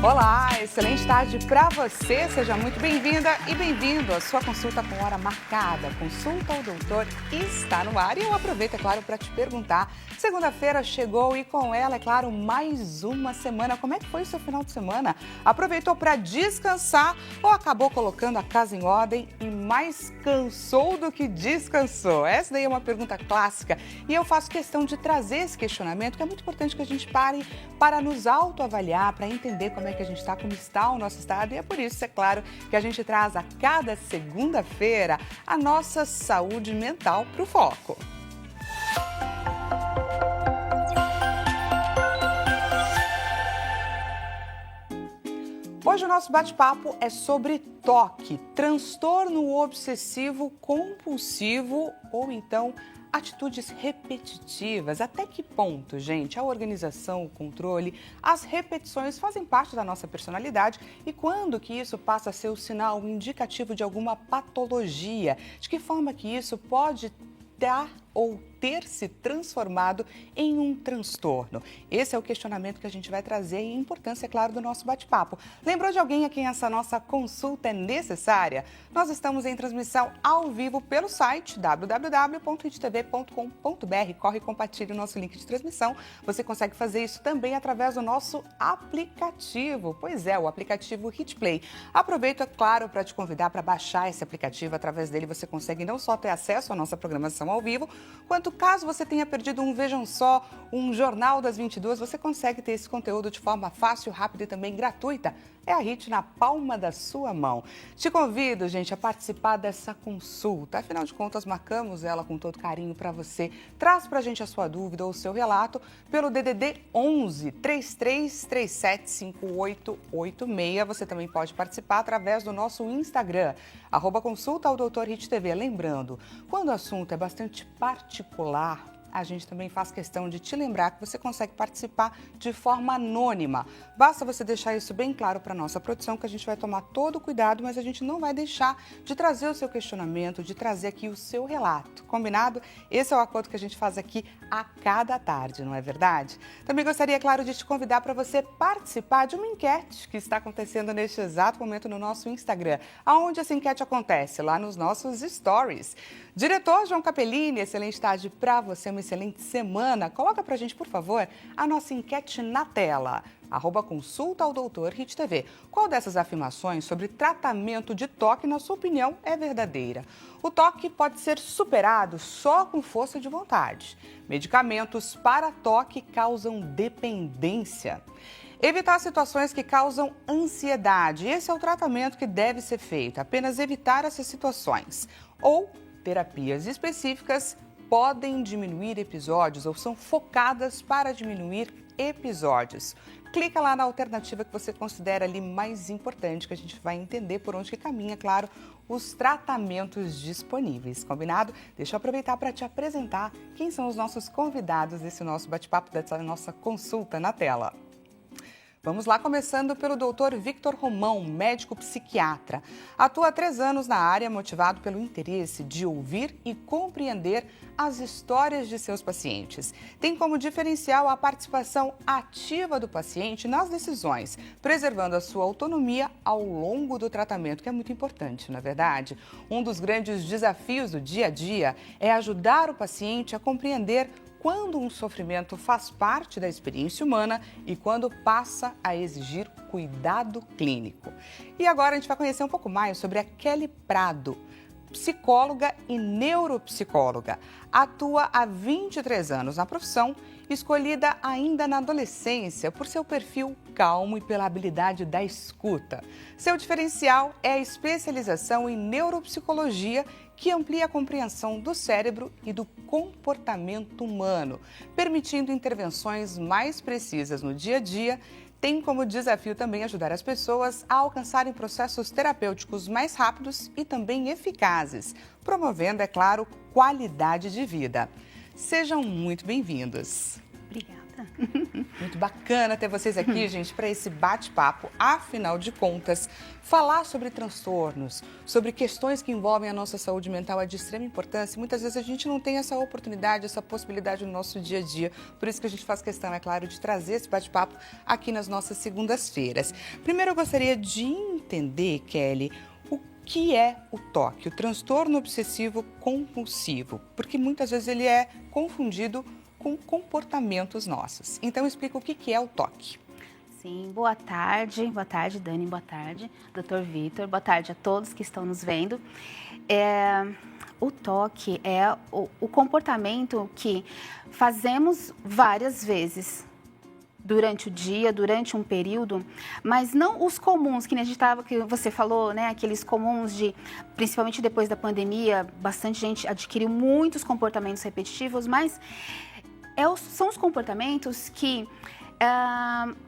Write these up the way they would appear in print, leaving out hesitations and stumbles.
Olá, excelente tarde para você. Seja muito bem-vinda e bem-vindo à sua consulta com hora marcada. Consulta ao doutor está no ar e eu aproveito, é claro, para te perguntar. Segunda-feira chegou e com ela, é claro, mais uma semana. Como é que foi o seu final de semana? Aproveitou para descansar ou acabou colocando a casa em ordem e mais cansou do que descansou? Essa daí é uma pergunta clássica e eu faço questão de trazer esse questionamento, que é muito importante que a gente pare para nos autoavaliar, para entender como é que a gente está, como está o nosso estado. E é por isso, é claro, que a gente traz a cada segunda-feira a nossa saúde mental para o foco. Hoje o nosso bate-papo é sobre TOC, transtorno obsessivo compulsivo ou então atitudes repetitivas. Até que ponto, gente, a organização, o controle, as repetições fazem parte da nossa personalidade e quando que isso passa a ser o sinal, o indicativo de alguma patologia? De que forma que isso pode dar ou ter se transformado em um transtorno? Esse é o questionamento que a gente vai trazer e a importância, é claro, do nosso bate-papo. Lembrou de alguém a quem essa nossa consulta é necessária? Nós estamos em transmissão ao vivo pelo site www.ritv.com.br. Corre e compartilhe o nosso link de transmissão. Você consegue fazer isso também através do nosso aplicativo. Pois é, o aplicativo HitPlay. Aproveito, é claro, para te convidar para baixar esse aplicativo. Através dele você consegue não só ter acesso à nossa programação ao vivo, quanto caso você tenha perdido um Vejam Só, um Jornal das 22, você consegue ter esse conteúdo de forma fácil, rápida e também gratuita. É a Hit na palma da sua mão. Te convido, gente, a participar dessa consulta. Afinal de contas, marcamos ela com todo carinho para você. Traz para a gente a sua dúvida ou o seu relato pelo DDD 11 3337 5886. Você também pode participar através do nosso Instagram, @consulta ao Dr. Hit TV. Lembrando, quando o assunto é bastante particular, a gente também faz questão de te lembrar que você consegue participar de forma anônima. Basta você deixar isso bem claro para a nossa produção, que a gente vai tomar todo o cuidado, mas a gente não vai deixar de trazer o seu questionamento, de trazer aqui o seu relato. Combinado? Esse é o acordo que a gente faz aqui a cada tarde, não é verdade? Também gostaria, claro, de te convidar para você participar de uma enquete que está acontecendo neste exato momento no nosso Instagram. Aonde essa enquete acontece? Lá nos nossos stories. Diretor João Capellini, excelente tarde para você, uma excelente semana. Coloca pra gente, por favor, a nossa enquete na tela. @consulta ao Dr. Hit TV. Qual dessas afirmações sobre tratamento de TOC, na sua opinião, é verdadeira? O TOC pode ser superado só com força de vontade. Medicamentos para TOC causam dependência. Evitar situações que causam ansiedade. Esse é o tratamento que deve ser feito. Apenas evitar essas situações. Ou terapias específicas podem diminuir episódios ou são focadas para diminuir episódios. Clica lá na alternativa que você considera ali mais importante, que a gente vai entender por onde que caminha, claro, os tratamentos disponíveis. Combinado? Deixa eu aproveitar para te apresentar quem são os nossos convidados desse nosso bate-papo, dessa nossa consulta na tela. Vamos lá, começando pelo Dr. Victor Romão, médico psiquiatra. Atua há 3 anos na área, motivado pelo interesse de ouvir e compreender as histórias de seus pacientes. Tem como diferencial a participação ativa do paciente nas decisões, preservando a sua autonomia ao longo do tratamento, que é muito importante, não é verdade? Um dos grandes desafios do dia a dia é ajudar o paciente a compreender quando um sofrimento faz parte da experiência humana e quando passa a exigir cuidado clínico. E agora a gente vai conhecer um pouco mais sobre a Kelly Prado, psicóloga e neuropsicóloga. Atua há 23 anos na profissão, escolhida ainda na adolescência por seu perfil calmo e pela habilidade da escuta. Seu diferencial é a especialização em neuropsicologia, que amplia a compreensão do cérebro e do comportamento humano, permitindo intervenções mais precisas no dia a dia. Tem como desafio também ajudar as pessoas a alcançarem processos terapêuticos mais rápidos e também eficazes, promovendo, é claro, qualidade de vida. Sejam muito bem-vindos. Obrigada. obrigada. Muito bacana ter vocês aqui, gente, para esse bate-papo. Afinal de contas, falar sobre transtornos, sobre questões que envolvem a nossa saúde mental é de extrema importância. Muitas vezes a gente não tem essa oportunidade, essa possibilidade no nosso dia a dia. Por isso que a gente faz questão, é claro, de trazer esse bate-papo aqui nas nossas segundas-feiras. Primeiro, eu gostaria de entender, Kelly, o que é o TOC, o transtorno obsessivo compulsivo, porque muitas vezes ele é confundido com comportamentos nossos. Então, explica o que é o TOC. Sim, boa tarde, Dani, boa tarde, Dr. Vitor, boa tarde a todos que estão nos vendo. O TOC é o comportamento que fazemos várias vezes durante o dia, durante um período, mas não os comuns, que você falou, né? Aqueles comuns principalmente depois da pandemia, bastante gente adquiriu muitos comportamentos repetitivos, mas são os comportamentos que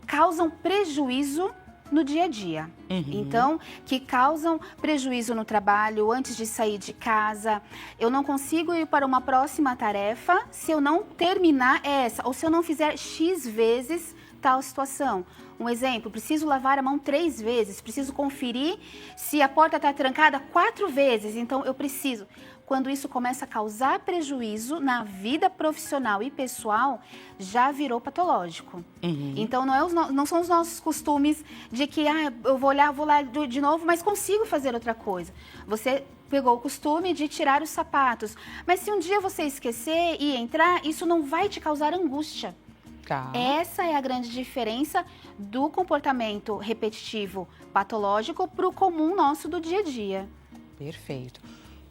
causam prejuízo no dia a dia. Então, que causam prejuízo no trabalho, antes de sair de casa. Eu não consigo ir para uma próxima tarefa se eu não terminar essa, ou se eu não fizer X vezes tal situação. Um exemplo, preciso lavar a mão 3 vezes, preciso conferir se a porta está trancada 4 vezes, então eu preciso. Quando isso começa a causar prejuízo na vida profissional e pessoal, já virou patológico. Então, não são os nossos costumes de que eu vou lá de novo, mas consigo fazer outra coisa. Você pegou o costume de tirar os sapatos, mas se um dia você esquecer e entrar, isso não vai te causar angústia. Tá. Essa é a grande diferença do comportamento repetitivo patológico para o comum nosso do dia a dia. Perfeito.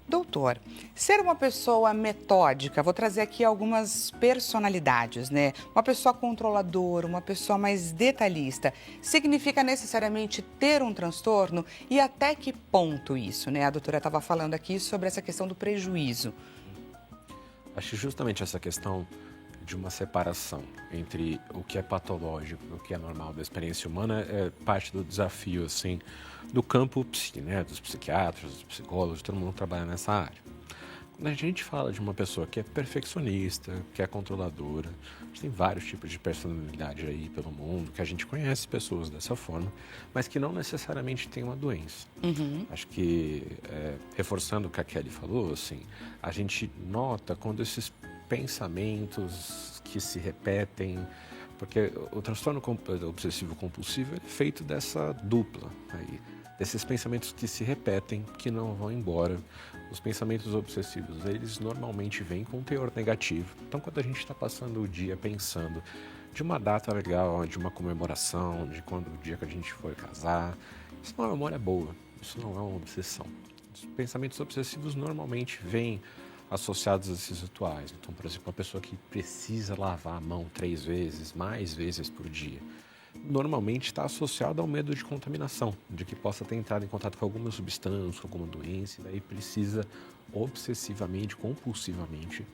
Doutor, ser uma pessoa metódica, vou trazer aqui algumas personalidades, né? Uma pessoa controladora, uma pessoa mais detalhista, significa necessariamente ter um transtorno? E até que ponto isso, né? A doutora estava falando aqui sobre essa questão do prejuízo. Acho justamente essa questão de uma separação entre o que é patológico e o que é normal da experiência humana é parte do desafio, assim, do campo né, dos psiquiatras, dos psicólogos, todo mundo trabalha nessa área. Quando a gente fala de uma pessoa que é perfeccionista, que é controladora, a gente tem vários tipos de personalidade aí pelo mundo, que a gente conhece pessoas dessa forma, mas que não necessariamente têm uma doença. Acho que, reforçando o que a Kelly falou, assim, a gente nota quando esses pensamentos que se repetem, porque o transtorno obsessivo-compulsivo é feito dessa dupla aí, desses pensamentos que se repetem, que não vão embora. Os pensamentos obsessivos, eles normalmente vêm com um teor negativo. Então, quando a gente está passando o dia pensando de uma data legal, de uma comemoração, de quando o dia que a gente foi casar, isso não é uma memória boa, isso não é uma obsessão. Os pensamentos obsessivos normalmente vêm associados a esses rituais. Então, por exemplo, uma pessoa que precisa lavar a mão 3 vezes, mais vezes por dia, normalmente está associado ao medo de contaminação, de que possa ter entrado em contato com alguma substância, com alguma doença, e daí precisa obsessivamente, compulsivamente,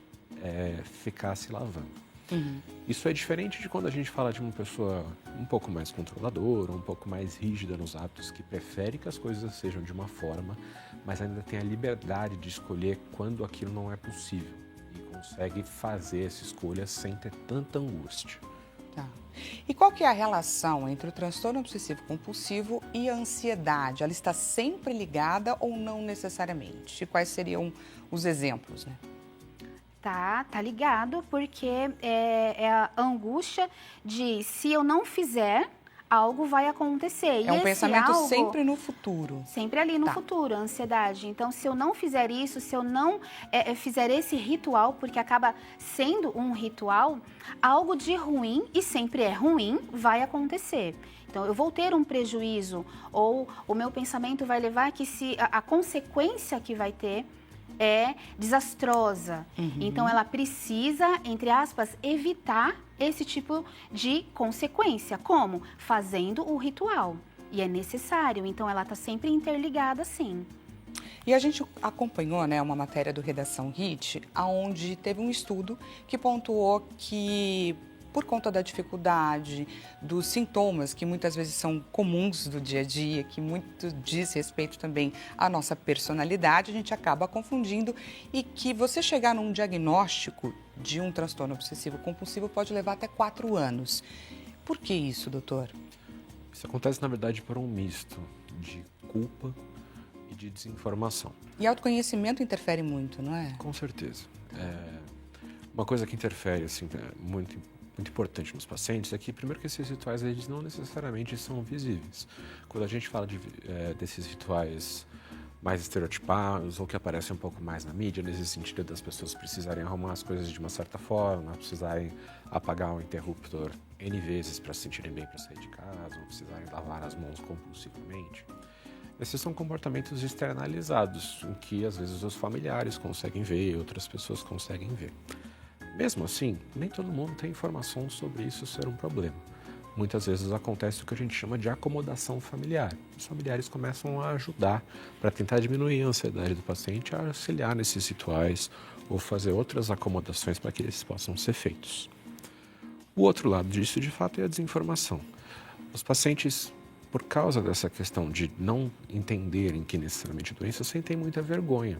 ficar se lavando. Isso é diferente de quando a gente fala de uma pessoa um pouco mais controladora, um pouco mais rígida nos hábitos, que prefere que as coisas sejam de uma forma, mas ainda tem a liberdade de escolher quando aquilo não é possível e consegue fazer essa escolha sem ter tanta angústia. Tá. E qual que é a relação entre o transtorno obsessivo-compulsivo e a ansiedade? Ela está sempre ligada ou não necessariamente? E quais seriam os exemplos, né? Tá ligado, porque é a angústia de se eu não fizer, algo vai acontecer. É um pensamento sempre no futuro. Sempre ali no futuro, a ansiedade. Então, se eu não fizer isso, se eu não fizer esse ritual, porque acaba sendo um ritual, algo de ruim, e sempre é ruim, vai acontecer. Então, eu vou ter um prejuízo, ou o meu pensamento vai levar que a consequência que vai ter é desastrosa. Então, ela precisa, entre aspas, evitar esse tipo de consequência. Como? Fazendo o ritual. E é necessário. Então, ela está sempre interligada, sim. E a gente acompanhou, né, uma matéria do Redação HIT, onde teve um estudo que pontuou que, por conta da dificuldade, dos sintomas que muitas vezes são comuns do dia a dia, que muito diz respeito também à nossa personalidade, a gente acaba confundindo, e que você chegar num diagnóstico de um transtorno obsessivo compulsivo pode levar até 4 anos. Por que isso, doutor? Isso acontece, na verdade, por um misto de culpa e de desinformação. E autoconhecimento interfere muito, não é? Com certeza. Uma coisa que interfere, assim, muito importante nos pacientes é que, primeiro, que esses rituais eles não necessariamente são visíveis. Quando a gente fala desses rituais mais estereotipados ou que aparecem um pouco mais na mídia, nesse sentido das pessoas precisarem arrumar as coisas de uma certa forma, precisarem apagar o interruptor N vezes para se sentirem bem para sair de casa, ou precisarem lavar as mãos compulsivamente. Esses são comportamentos externalizados, em que às vezes os familiares conseguem ver, outras pessoas conseguem ver. Mesmo assim, nem todo mundo tem informação sobre isso ser um problema. Muitas vezes acontece o que a gente chama de acomodação familiar. Os familiares começam a ajudar para tentar diminuir a ansiedade do paciente, a auxiliar nesses rituais ou fazer outras acomodações para que eles possam ser feitos. O outro lado disso, de fato, é a desinformação. Os pacientes, por causa dessa questão de não entenderem que necessariamente a doença, sentem muita vergonha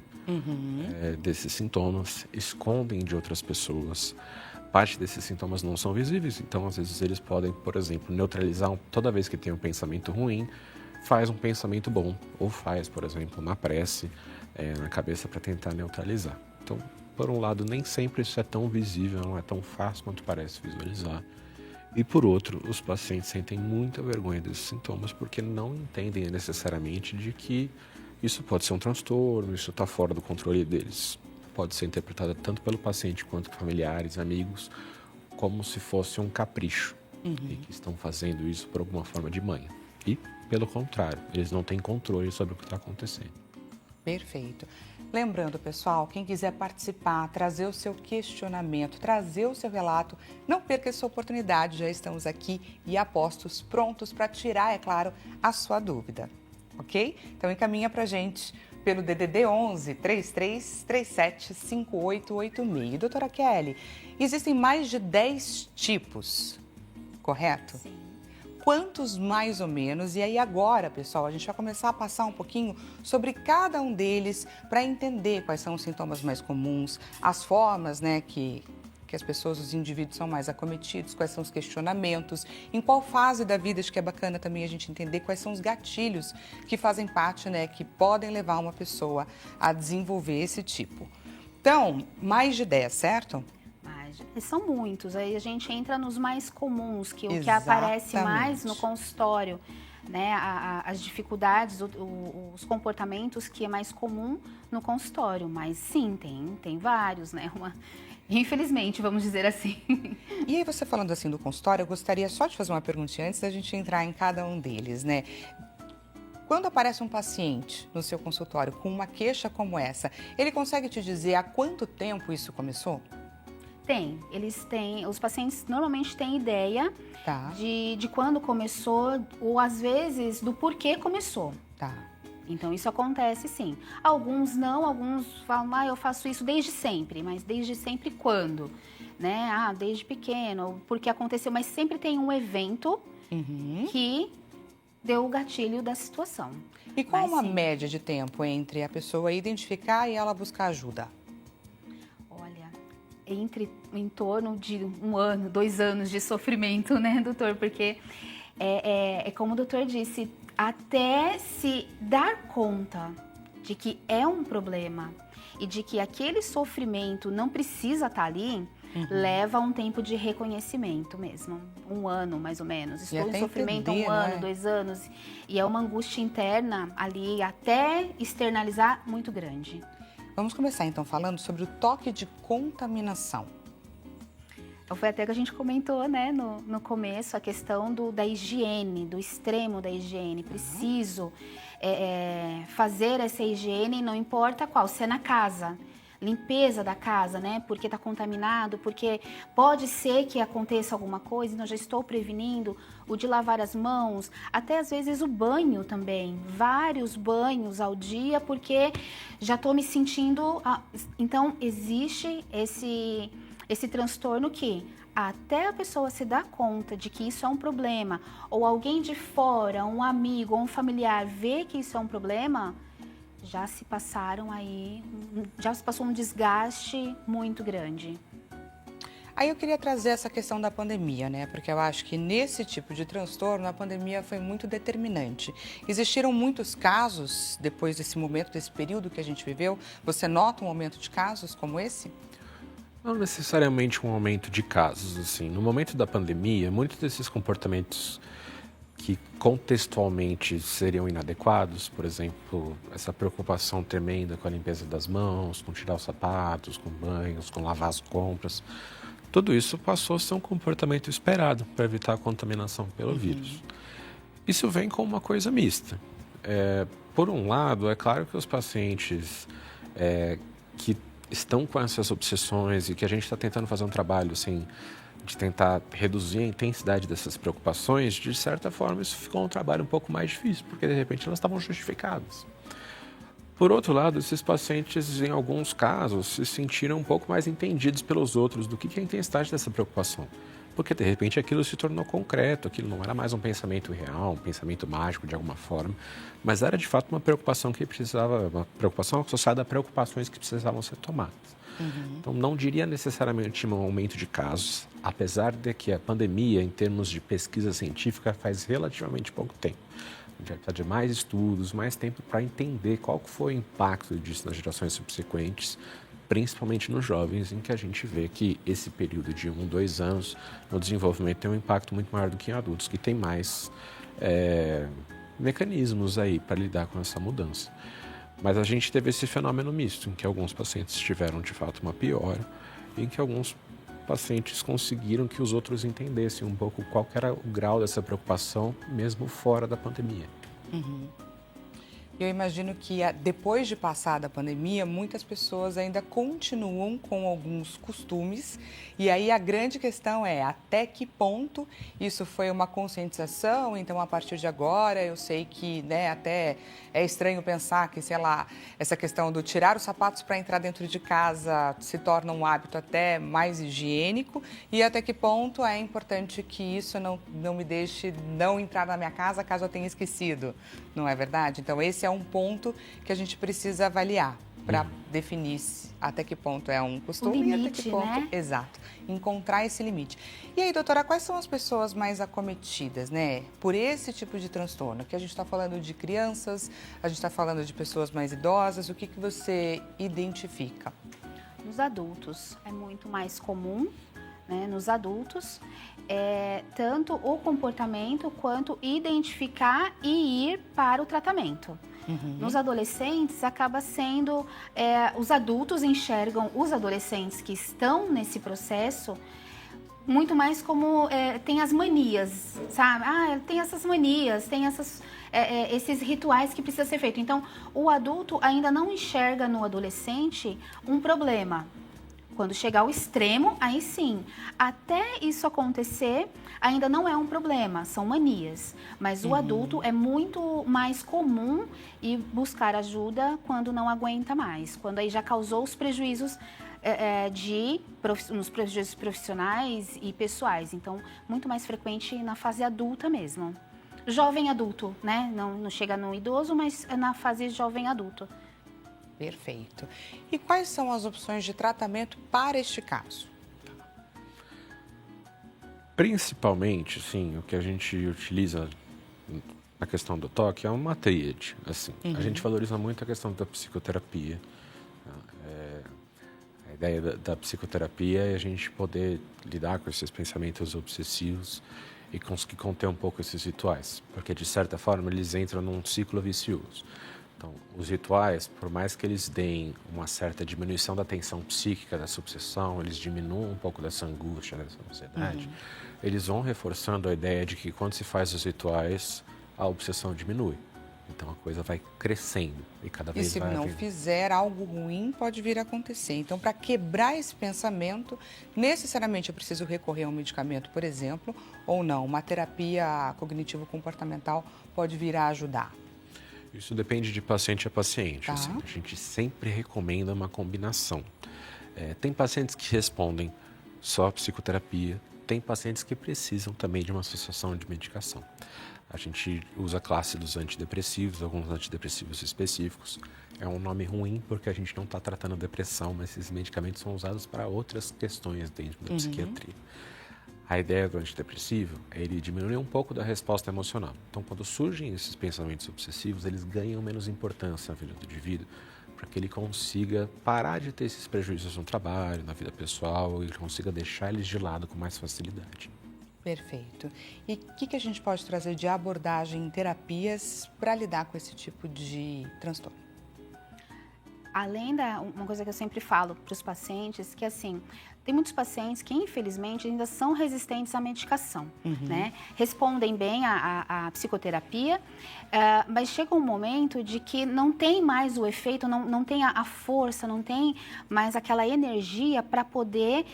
desses sintomas, escondem de outras pessoas. Parte desses sintomas não são visíveis, então às vezes eles podem, por exemplo, neutralizar toda vez que tem um pensamento ruim, faz um pensamento bom, ou faz, por exemplo, uma prece na cabeça para tentar neutralizar. Então, por um lado, nem sempre isso é tão visível, não é tão fácil quanto parece visualizar. E por outro, os pacientes sentem muita vergonha desses sintomas porque não entendem necessariamente de que isso pode ser um transtorno, isso está fora do controle deles. Pode ser interpretada tanto pelo paciente quanto por familiares, amigos, como se fosse um capricho e que estão fazendo isso por alguma forma de manha. E, pelo contrário, eles não têm controle sobre o que está acontecendo. Perfeito. Lembrando, pessoal, quem quiser participar, trazer o seu questionamento, trazer o seu relato, não perca essa oportunidade, já estamos aqui e apostos, prontos para tirar, é claro, a sua dúvida, ok? Então encaminha para a gente pelo DDD 11 3337 5886. Doutora Kelly, existem mais de 10 tipos, correto? Sim. Quantos mais ou menos? E aí agora, pessoal, a gente vai começar a passar um pouquinho sobre cada um deles para entender quais são os sintomas mais comuns, as formas, né, que as pessoas, os indivíduos são mais acometidos, quais são os questionamentos, em qual fase da vida, acho que é bacana também a gente entender quais são os gatilhos que fazem parte, né, que podem levar uma pessoa a desenvolver esse tipo. Então, mais de 10, certo? São muitos, aí a gente entra nos mais comuns, que o que aparece mais no consultório, né, as dificuldades, os comportamentos que é mais comum no consultório, mas sim, tem vários, né, infelizmente, vamos dizer assim. E aí você falando assim do consultório, eu gostaria só de fazer uma perguntinha antes da gente entrar em cada um deles, né? Quando aparece um paciente no seu consultório com uma queixa como essa, ele consegue te dizer há quanto tempo isso começou? Os pacientes normalmente têm ideia de quando começou ou às vezes do porquê começou. Tá. Então isso acontece sim. Alguns não, alguns falam, eu faço isso desde sempre, mas desde sempre quando? Né? Desde pequeno, porque aconteceu, mas sempre tem um evento que deu o gatilho da situação. E qual uma média de tempo entre a pessoa identificar e ela buscar ajuda? Em torno de 1 ano, 2 anos de sofrimento, né, doutor? Porque é como o doutor disse, até se dar conta de que é um problema e de que aquele sofrimento não precisa estar ali, leva um tempo de reconhecimento mesmo. 1 ano, mais ou menos. Estou em sofrimento há 1 ano, 2 anos. E é uma angústia interna ali, até externalizar, muito grande. Vamos começar então falando sobre o toque de contaminação. Foi até que a gente comentou, né, no começo, a questão da higiene, do extremo da higiene. Preciso fazer essa higiene, não importa qual, se é na casa, limpeza da casa, né, porque está contaminado, porque pode ser que aconteça alguma coisa, então já estou prevenindo, o de lavar as mãos, até às vezes o banho também, vários banhos ao dia, porque já estou me sentindo... Então, existe esse transtorno que até a pessoa se dar conta de que isso é um problema, ou alguém de fora, um amigo ou um familiar vê que isso é um problema, já se passou um desgaste muito grande. Aí eu queria trazer essa questão da pandemia, né? Porque eu acho que nesse tipo de transtorno a pandemia foi muito determinante. Existiram muitos casos depois desse momento, desse período que a gente viveu. Você nota um aumento de casos como esse? Não necessariamente um aumento de casos, assim. No momento da pandemia, muitos desses comportamentos que contextualmente seriam inadequados, por exemplo, essa preocupação tremenda com a limpeza das mãos, com tirar os sapatos, com banhos, com lavar as compras, tudo isso passou a ser um comportamento esperado para evitar a contaminação pelo vírus. Isso vem com uma coisa mista. Por um lado, é claro que os pacientes que estão com essas obsessões e que a gente está tentando fazer um trabalho assim, de tentar reduzir a intensidade dessas preocupações, de certa forma isso ficou um trabalho um pouco mais difícil, porque de repente elas estavam justificadas. Por outro lado, esses pacientes, em alguns casos, se sentiram um pouco mais entendidos pelos outros do que é a intensidade dessa preocupação. Porque, de repente, aquilo se tornou concreto, aquilo não era mais um pensamento real, um pensamento mágico de alguma forma, mas era, de fato, uma preocupação uma preocupação associada a preocupações que precisavam ser tomadas. Então, não diria necessariamente um aumento de casos, apesar de que a pandemia, em termos de pesquisa científica, faz relativamente pouco tempo. A gente vai precisar de mais estudos, mais tempo para entender qual foi o impacto disso nas gerações subsequentes, principalmente nos jovens, em que a gente vê que esse período de 1, 2 anos no desenvolvimento tem um impacto muito maior do que em adultos, que tem mais mecanismos aí para lidar com essa mudança. Mas a gente teve esse fenômeno misto, em que alguns pacientes tiveram de fato uma piora, e em que alguns pacientes conseguiram que os outros entendessem um pouco qual que era o grau dessa preocupação, mesmo fora da pandemia. Eu imagino que depois de passar da pandemia, muitas pessoas ainda continuam com alguns costumes. E aí a grande questão é até que ponto isso foi uma conscientização. Então, a partir de agora, eu sei que, né, até é estranho pensar que, sei lá, essa questão do tirar os sapatos para entrar dentro de casa se torna um hábito até mais higiênico. E até que ponto é importante que isso não me deixe não entrar na minha casa caso eu tenha esquecido. Não é verdade? Então, esse é um ponto que a gente precisa avaliar para definir até que ponto é um costume limite, e até que ponto, né? Exato, encontrar esse limite. E aí, doutora, quais são as pessoas mais acometidas, né, por esse tipo de transtorno? Que a gente está falando de crianças, a gente está falando de pessoas mais idosas, o que você identifica? Nos adultos é muito mais comum, né, nos adultos, tanto o comportamento quanto identificar e ir para o tratamento. Nos adolescentes, acaba sendo, os adultos enxergam os adolescentes que estão nesse processo muito mais como tem as manias, sabe? Tem essas manias, tem esses rituais que precisam ser feitos. Então, o adulto ainda não enxerga no adolescente um problema. Quando chegar ao extremo, aí sim. Até isso acontecer, ainda não é um problema, são manias. Mas o adulto é muito mais comum ir buscar ajuda quando não aguenta mais. Quando aí já causou os prejuízos nos prejuízos profissionais e pessoais. Então, muito mais frequente na fase adulta mesmo. Jovem adulto, né? Não chega no idoso, mas é na fase jovem adulto. Perfeito. E quais são as opções de tratamento para este caso? Principalmente, sim, o que a gente utiliza na questão do toque é uma tríade. Assim. A gente valoriza muito a questão da psicoterapia. A ideia da psicoterapia é a gente poder lidar com esses pensamentos obsessivos e conseguir conter um pouco esses rituais, porque de certa forma eles entram num ciclo vicioso. Então, os rituais, por mais que eles deem uma certa diminuição da tensão psíquica, dessa obsessão, eles diminuam um pouco dessa angústia, dessa ansiedade, eles vão reforçando a ideia de que quando se faz os rituais, a obsessão diminui. Então, a coisa vai crescendo e cada vez E se vai não havendo. fizer, algo ruim pode vir a acontecer. Então, para quebrar esse pensamento, necessariamente eu preciso recorrer a um medicamento, por exemplo, ou não. Uma terapia cognitivo-comportamental pode vir a ajudar. Isso depende de paciente a paciente. Tá. Assim, a gente sempre recomenda uma combinação. Tem pacientes que respondem só a psicoterapia, tem pacientes que precisam também de uma associação de medicação. A gente usa a classe dos antidepressivos, alguns antidepressivos específicos. É um nome ruim porque a gente não está tratando depressão, mas esses medicamentos são usados para outras questões dentro da psiquiatria. A ideia do antidepressivo é ele diminuir um pouco da resposta emocional. Então, quando surgem esses pensamentos obsessivos, eles ganham menos importância na vida do indivíduo, para que ele consiga parar de ter esses prejuízos no trabalho, na vida pessoal, e ele consiga deixar eles de lado com mais facilidade. Perfeito. E o que a gente pode trazer de abordagem em terapias para lidar com esse tipo de transtorno? Além uma coisa que eu sempre falo para os pacientes, que assim, tem muitos pacientes que infelizmente ainda são resistentes à medicação, né? Respondem bem à psicoterapia, mas chega um momento de que não tem mais o efeito, não tem a força, não tem mais aquela energia para poder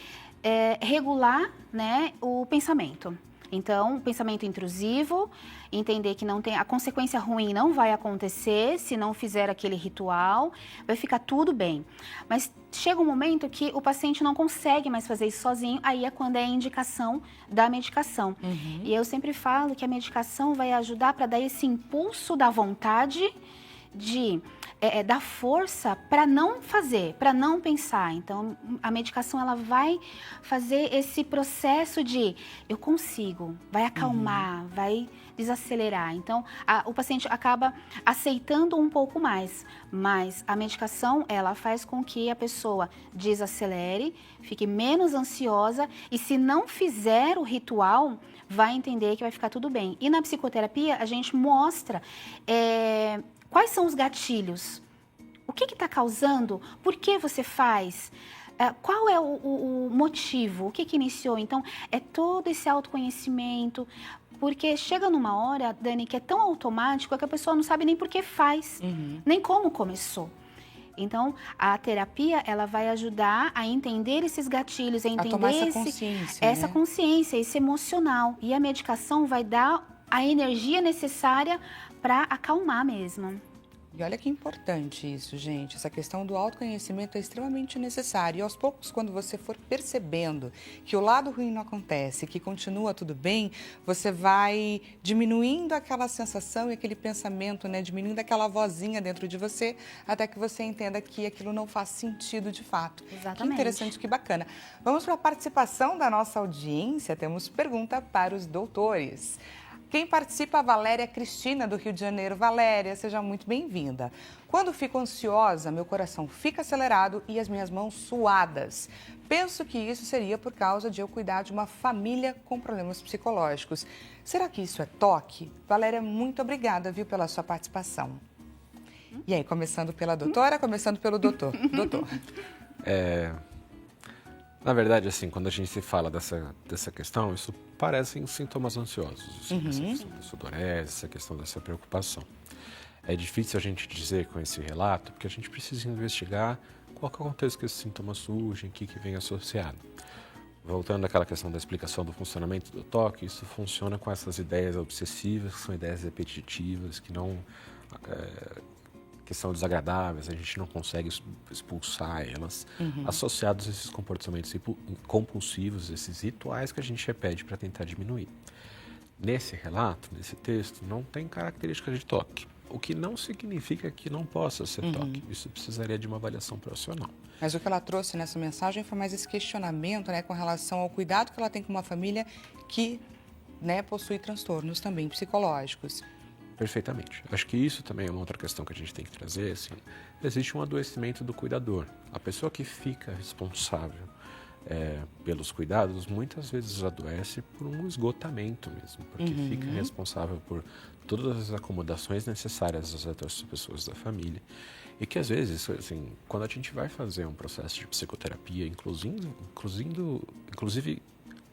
regular, né, o pensamento. Então, o pensamento intrusivo, entender que não tem, a consequência ruim não vai acontecer se não fizer aquele ritual, vai ficar tudo bem. Mas chega um momento que o paciente não consegue mais fazer isso sozinho, aí é quando é a indicação da medicação. E eu sempre falo que a medicação vai ajudar para dar esse impulso da vontade dar força para não fazer, para não pensar. Então, a medicação ela vai fazer esse processo de eu consigo, vai acalmar, vai desacelerar. Então, o paciente acaba aceitando um pouco mais, mas a medicação ela faz com que a pessoa desacelere, fique menos ansiosa e se não fizer o ritual, vai entender que vai ficar tudo bem. E na psicoterapia, a gente mostra quais são os gatilhos? O que está causando? Por que você faz? Qual é o motivo? O que iniciou? Então, é todo esse autoconhecimento, porque chega numa hora, Dani, que é tão automático que a pessoa não sabe nem por que faz, nem como começou. Então, a terapia, ela vai ajudar a entender esses gatilhos, a entender tomar essa consciência, essa consciência, esse emocional. E a medicação vai dar a energia necessária para acalmar mesmo. E olha que importante isso, gente. Essa questão do autoconhecimento é extremamente necessário. E aos poucos, quando você for percebendo que o lado ruim não acontece, que continua tudo bem, você vai diminuindo aquela sensação e aquele pensamento, né? Diminuindo aquela vozinha dentro de você, até que você entenda que aquilo não faz sentido de fato. Exatamente. Que interessante, que bacana. Vamos para a participação da nossa audiência. Temos pergunta para os doutores. Quem participa é a Valéria Cristina, do Rio de Janeiro. Valéria, seja muito bem-vinda. Quando fico ansiosa, meu coração fica acelerado e as minhas mãos suadas. Penso que isso seria por causa de eu cuidar de uma família com problemas psicológicos. Será que isso é toque? Valéria, muito obrigada, viu, pela sua participação. E aí, começando pela doutora, começando pelo doutor. Doutor. Na verdade, assim, quando a gente se fala dessa questão, isso parecem sintomas ansiosos. Assim, essa questão da sudorese, essa questão dessa preocupação. É difícil a gente dizer com esse relato, porque a gente precisa investigar qual que é o contexto que esses sintomas surgem, o que vem associado. Voltando àquela questão da explicação do funcionamento do toque, isso funciona com essas ideias obsessivas, que são ideias repetitivas, que são desagradáveis, a gente não consegue expulsar elas, associados a esses comportamentos compulsivos, esses rituais que a gente repete para tentar diminuir. Nesse relato, nesse texto, não tem característica de toque, o que não significa que não possa ser toque. Isso precisaria de uma avaliação profissional. Mas o que ela trouxe nessa mensagem foi mais esse questionamento, né, com relação ao cuidado que ela tem com uma família que, né, possui transtornos também psicológicos. Perfeitamente. Acho que isso também é uma outra questão que a gente tem que trazer. Assim, existe um adoecimento do cuidador. A pessoa que fica responsável pelos cuidados, muitas vezes adoece por um esgotamento mesmo, porque fica responsável por todas as acomodações necessárias às outras pessoas da família. E que às vezes, assim, quando a gente vai fazer um processo de psicoterapia, inclusive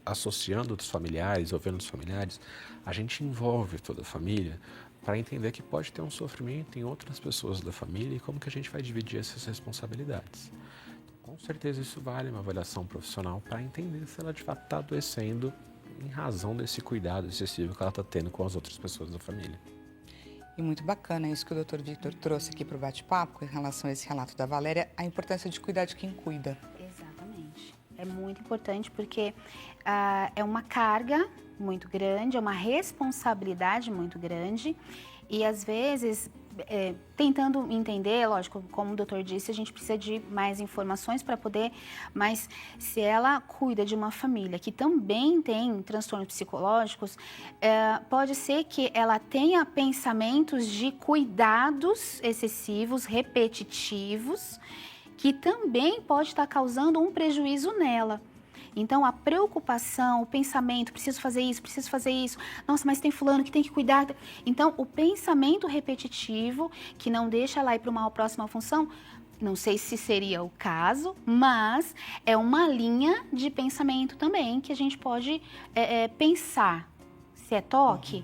associando os familiares, ouvindo os familiares, a gente envolve toda a família para entender que pode ter um sofrimento em outras pessoas da família e como que a gente vai dividir essas responsabilidades. Com certeza isso vale uma avaliação profissional para entender se ela de fato está adoecendo em razão desse cuidado excessivo que ela está tendo com as outras pessoas da família. E muito bacana isso que o Dr. Victor trouxe aqui para o bate-papo, em relação a esse relato da Valéria, a importância de cuidar de quem cuida. Exatamente. É muito importante porque é uma carga muito grande, é uma responsabilidade muito grande e às vezes tentando entender, lógico, como o doutor disse, a gente precisa de mais informações para poder, mas se ela cuida de uma família que também tem transtornos psicológicos, pode ser que ela tenha pensamentos de cuidados excessivos, repetitivos, que também pode estar causando um prejuízo nela. Então, a preocupação, o pensamento, preciso fazer isso, nossa, mas tem fulano que tem que cuidar. Então, o pensamento repetitivo, que não deixa ela ir para uma próxima função, não sei se seria o caso, mas é uma linha de pensamento também que a gente pode pensar. Se é toque?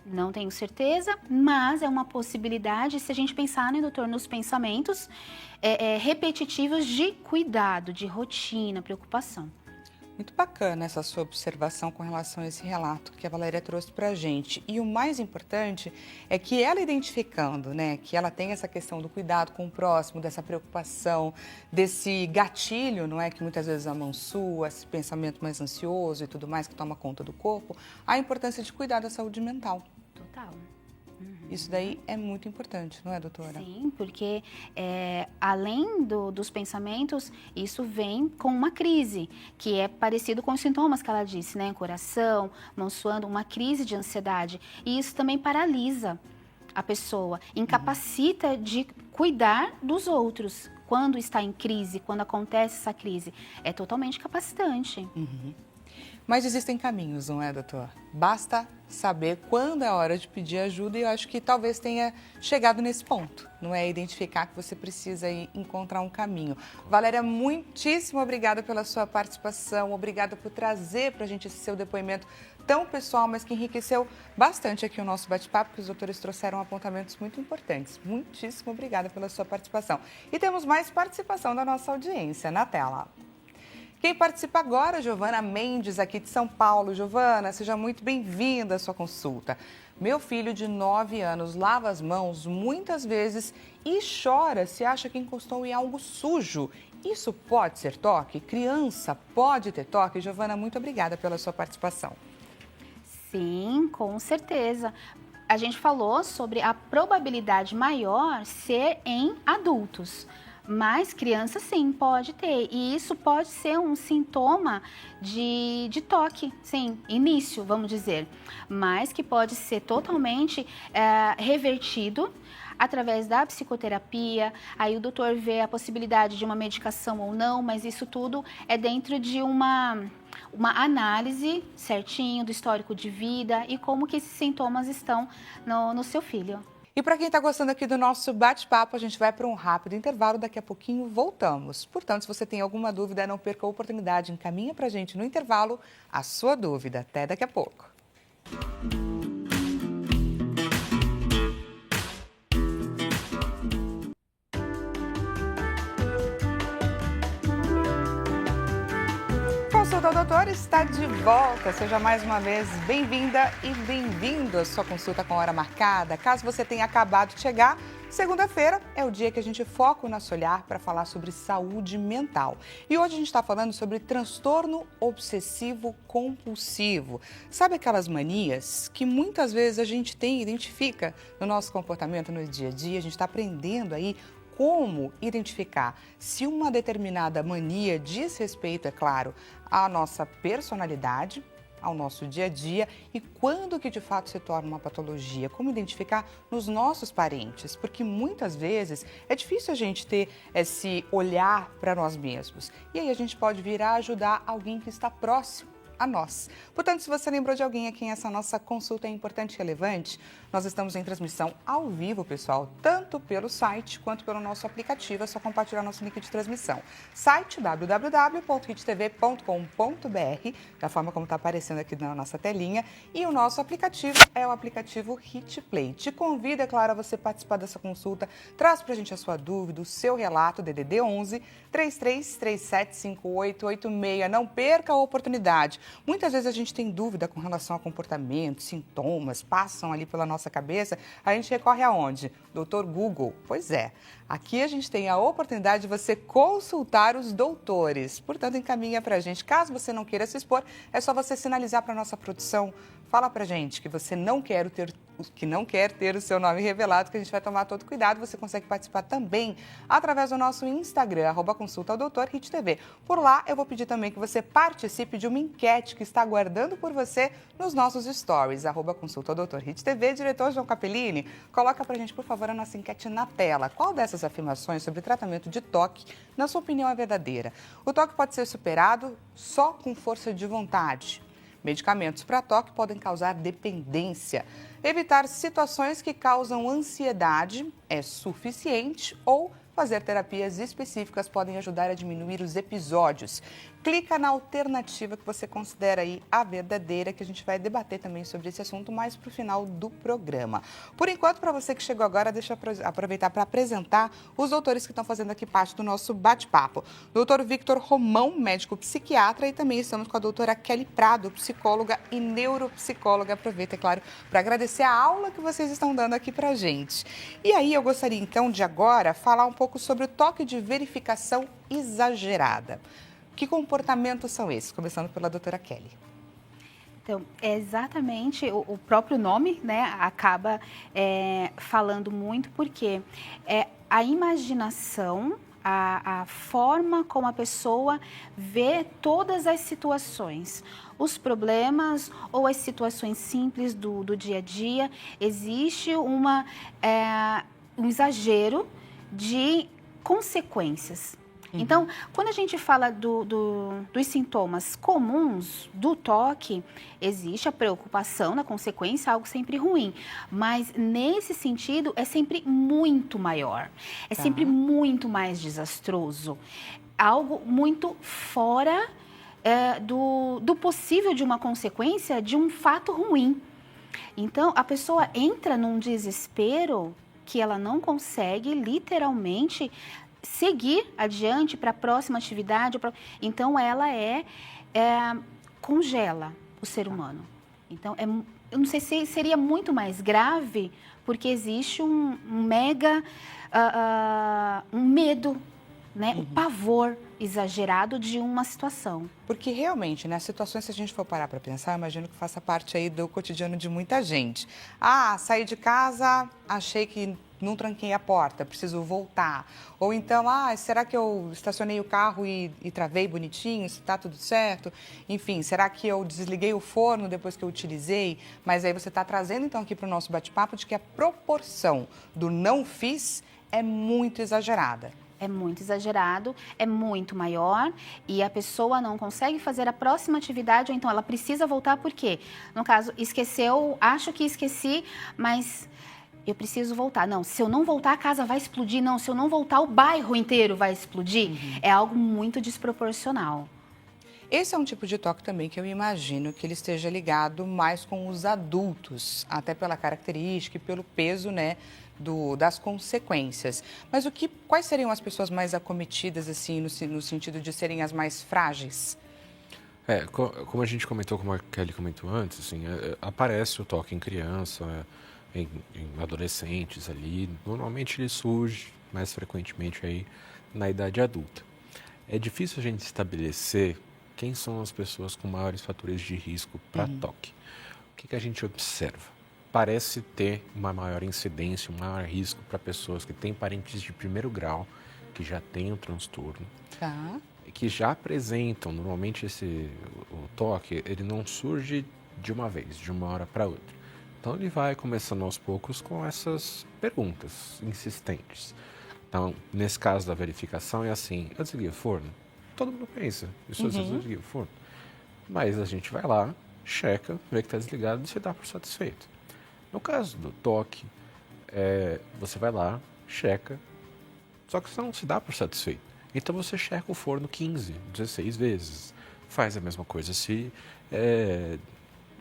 Não tenho certeza, mas é uma possibilidade se a gente pensar, né, doutor, nos pensamentos repetitivos de cuidado, de rotina, preocupação. Muito bacana essa sua observação com relação a esse relato que a Valéria trouxe para a gente. E o mais importante é que ela identificando, né, que ela tem essa questão do cuidado com o próximo, dessa preocupação, desse gatilho, não é, que muitas vezes a mão sua, esse pensamento mais ansioso e tudo mais que toma conta do corpo, a importância de cuidar da saúde mental. Total. Isso daí é muito importante, não é, doutora? Sim, porque além dos pensamentos, isso vem com uma crise, que é parecido com os sintomas que ela disse, né? Coração, mão suando, uma crise de ansiedade. E isso também paralisa a pessoa, incapacita de cuidar dos outros. Quando está em crise, quando acontece essa crise, é totalmente incapacitante. Mas existem caminhos, não é, doutor? Basta saber quando é a hora de pedir ajuda e eu acho que talvez tenha chegado nesse ponto, não é? Identificar que você precisa encontrar um caminho. Valéria, muitíssimo obrigada pela sua participação, obrigada por trazer para a gente esse seu depoimento tão pessoal, mas que enriqueceu bastante aqui o nosso bate-papo, que os doutores trouxeram apontamentos muito importantes. Muitíssimo obrigada pela sua participação. E temos mais participação da nossa audiência na tela. Quem participa agora, Giovana Mendes, aqui de São Paulo. Giovana, seja muito bem-vinda à sua consulta. Meu filho de 9 anos lava as mãos muitas vezes e chora se acha que encostou em algo sujo. Isso pode ser toque? Criança pode ter toque? Giovana, muito obrigada pela sua participação. Sim, com certeza. A gente falou sobre a probabilidade maior ser em adultos. Mas criança sim, pode ter. E isso pode ser um sintoma de toque, sim, início, vamos dizer. Mas que pode ser totalmente revertido através da psicoterapia. Aí o doutor vê a possibilidade de uma medicação ou não, mas isso tudo é dentro de uma análise certinho do histórico de vida e como que esses sintomas estão no seu filho. E para quem está gostando aqui do nosso bate-papo, a gente vai para um rápido intervalo, daqui a pouquinho voltamos. Portanto, se você tem alguma dúvida, não perca a oportunidade, encaminha para a gente no intervalo a sua dúvida. Até daqui a pouco. Consulta ao Doutor está de volta. Seja mais uma vez bem-vinda e bem-vindo à sua consulta com hora marcada. Caso você tenha acabado de chegar, segunda-feira é o dia que a gente foca o nosso olhar para falar sobre saúde mental. E hoje a gente está falando sobre transtorno obsessivo compulsivo. Sabe aquelas manias que muitas vezes a gente identifica no nosso comportamento no dia a dia? A gente está aprendendo aí como identificar se uma determinada mania diz respeito, é claro, à nossa personalidade, ao nosso dia a dia e quando que de fato se torna uma patologia, como identificar nos nossos parentes, porque muitas vezes é difícil a gente ter esse olhar para nós mesmos e aí a gente pode vir a ajudar alguém que está próximo a nós. Portanto, se você lembrou de alguém a quem essa nossa consulta é importante e relevante, nós estamos em transmissão ao vivo, pessoal, tanto pelo site quanto pelo nosso aplicativo. É só compartilhar nosso link de transmissão. Site www.hittv.com.br, da forma como está aparecendo aqui na nossa telinha, e o nosso aplicativo é o aplicativo HitPlay. Te convido, é claro, a você participar dessa consulta. Traz pra gente a sua dúvida, o seu relato, DDD 11 3337 5886. Não perca a oportunidade. Muitas vezes a gente tem dúvida com relação a comportamento, sintomas, passam ali pela nossa cabeça, a gente recorre aonde? Doutor Google. Pois é, aqui a gente tem a oportunidade de você consultar os doutores. Portanto, encaminha para a gente. Caso você não queira se expor, é só você sinalizar para a nossa produção. Fala pra gente que você não quer ter o seu nome revelado, que a gente vai tomar todo cuidado. Você consegue participar também através do nosso Instagram, @consultadoutorhittv. Por lá, eu vou pedir também que você participe de uma enquete que está aguardando por você nos nossos stories, @consultadoutorhittv. Diretor João Capellini, coloca pra gente, por favor, a nossa enquete na tela. Qual dessas afirmações sobre tratamento de toque, na sua opinião, é verdadeira? O toque pode ser superado só com força de vontade. Medicamentos para toque podem causar dependência. Evitar situações que causam ansiedade é suficiente ou fazer terapias específicas podem ajudar a diminuir os episódios. Clica na alternativa que você considera aí a verdadeira, que a gente vai debater também sobre esse assunto mais para o final do programa. Por enquanto, para você que chegou agora, deixa eu aproveitar para apresentar os doutores que estão fazendo aqui parte do nosso bate-papo. Doutor Victor Romão, médico psiquiatra, e também estamos com a doutora Kelly Prado, psicóloga e neuropsicóloga. Aproveita, é claro, para agradecer a aula que vocês estão dando aqui para a gente. E aí, eu gostaria então de agora falar um pouco sobre o toque de verificação exagerada. Que comportamentos são esses? Começando pela doutora Kelly. Então, é exatamente o próprio nome, né, acaba falando muito, porque a imaginação, a forma como a pessoa vê todas as situações, os problemas ou as situações simples do dia a dia, existe um exagero de consequências. Então, quando a gente fala dos sintomas comuns do toque, existe a preocupação na consequência, algo sempre ruim. Mas, nesse sentido, é sempre muito maior. É sempre muito mais desastroso. Algo muito fora do possível de uma consequência de um fato ruim. Então, a pessoa entra num desespero que ela não consegue, literalmente, seguir adiante para a próxima atividade. Então, ela congela o ser humano. Então, eu não sei se seria muito mais grave, porque existe um medo, né? Um pavor exagerado de uma situação. Porque realmente, né, situações, se a gente for parar para pensar, eu imagino que faça parte aí do cotidiano de muita gente. Saí de casa, achei que não tranquei a porta, preciso voltar. Ou então, será que eu estacionei o carro e travei bonitinho, está tudo certo? Enfim, será que eu desliguei o forno depois que eu utilizei? Mas aí você está trazendo então aqui para o nosso bate-papo de que a proporção do não fiz é muito exagerada. É muito exagerado, é muito maior e a pessoa não consegue fazer a próxima atividade, ou então ela precisa voltar porque, no caso, esqueceu, acho que esqueci, mas eu preciso voltar. Não, se eu não voltar, a casa vai explodir. Não, se eu não voltar, o bairro inteiro vai explodir. É algo muito desproporcional. Esse é um tipo de toque também que eu imagino que ele esteja ligado mais com os adultos, até pela característica e pelo peso, né, das consequências. Mas quais seriam as pessoas mais acometidas, assim, no sentido de serem as mais frágeis? Como a gente comentou, como a Kelly comentou antes, assim, aparece o toque em criança, em adolescentes ali. Normalmente ele surge mais frequentemente aí na idade adulta. É difícil a gente estabelecer quem são as pessoas com maiores fatores de risco para toque. O que a gente observa? Parece ter uma maior incidência, um maior risco para pessoas que têm parentes de primeiro grau, que já têm o transtorno, que já apresentam. Normalmente o toque, ele não surge de uma vez, de uma hora para outra. Então ele vai começando aos poucos com essas perguntas insistentes. Então, nesse caso da verificação, é assim: eu desliguei o forno? Todo mundo pensa, isso eu desliguei o forno. Mas a gente vai lá, checa, vê que está desligado e se dá por satisfeito. No caso do toque, você vai lá, checa, só que você não se dá por satisfeito. Então você checa o forno 15, 16 vezes. Faz a mesma coisa se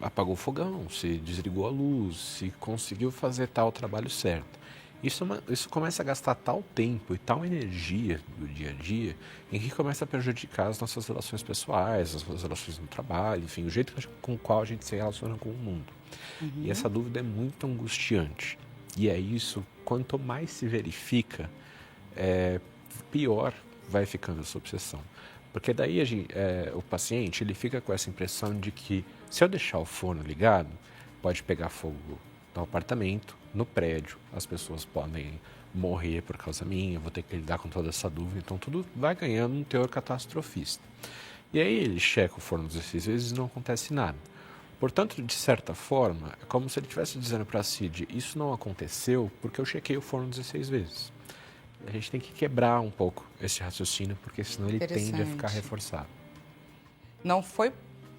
apagou o fogão, se desligou a luz, se conseguiu fazer tal trabalho certo. Isso começa a gastar tal tempo e tal energia do dia a dia em que começa a prejudicar as nossas relações pessoais, as nossas relações no trabalho, enfim, o jeito com o qual a gente se relaciona com o mundo. E essa dúvida é muito angustiante. E é isso, quanto mais se verifica, pior vai ficando essa obsessão. Porque daí o paciente ele fica com essa impressão de que se eu deixar o forno ligado, pode pegar fogo no apartamento, no prédio, as pessoas podem morrer por causa minha, eu vou ter que lidar com toda essa dúvida, então tudo vai ganhando um teor catastrofista. E aí ele checa o forno 16 vezes e não acontece nada. Portanto, de certa forma, é como se ele estivesse dizendo para a Cid, isso não aconteceu porque eu chequei o forno 16 vezes. A gente tem que quebrar um pouco esse raciocínio, porque senão ele tende a ficar reforçado.